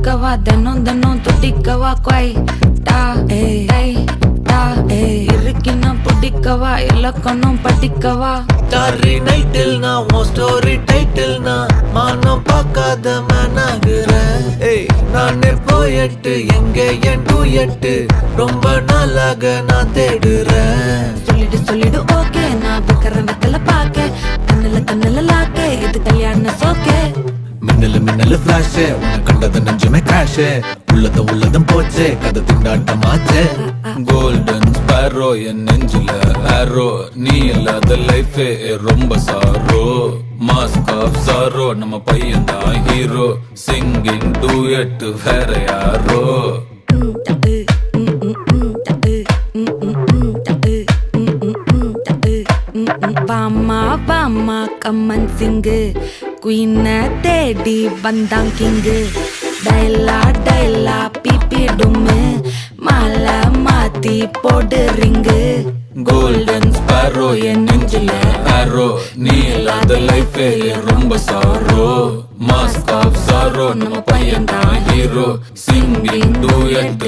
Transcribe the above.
தொட்டுக்கவா தினம் தினம் தொட்டிக்கவா குவை டா ஏய் டா இருக்கினா பிடிக்கவா இலக்கணம் படிக்கவா டாரி நைட்டில் நான் உன் ஸ்டோரி டைட்டில் நான் மானம் பார்க்காத மேனாகிறேன். நானே போயட்டு எங்க என் டூயட்டு ரொம்ப நாளாக நான் தேடுறேன். சொல்லிடு ஓகே நான் வைக்கிறேன் வெத்தல பாக்க கண்ணுல லாக்க இது கல்யாண சோக்கே மின்னலு ஃபிளாஷ் உன்னை கண்டது நெஞ்சுமே கிராஷ் உள்ளதும் போச்சே கதை திண்டாட்டமாச்சே. கோல்டன் ஸ்பேரோ என் நெஞ்சில ஆரோ நீ இல்லாத லைஃபே ரொம்ப சாரோ. மாஸ்க் ஆஃப் சாரோ நம்ம பையன் தான் ஹீரோ சிங்கிங் டூயட் வேற யாரோ. வாமா கம்மன் சிங்கு குயின தேடி வந்தான் கிங்கு டைலா பிபி டும்மு மாலை மாத்தி போடு ரிங்கு. கோல்டன் ஸ்பேரோ என் நெஞ்சில ஆரோ நீ இல்லாத லைஃபே ரொம்ப சாரோ. மாஸ்க் ஆஃப் சாரோ நம்ம பையன் தான் ஹீரோ சிங்கிங் டூயட்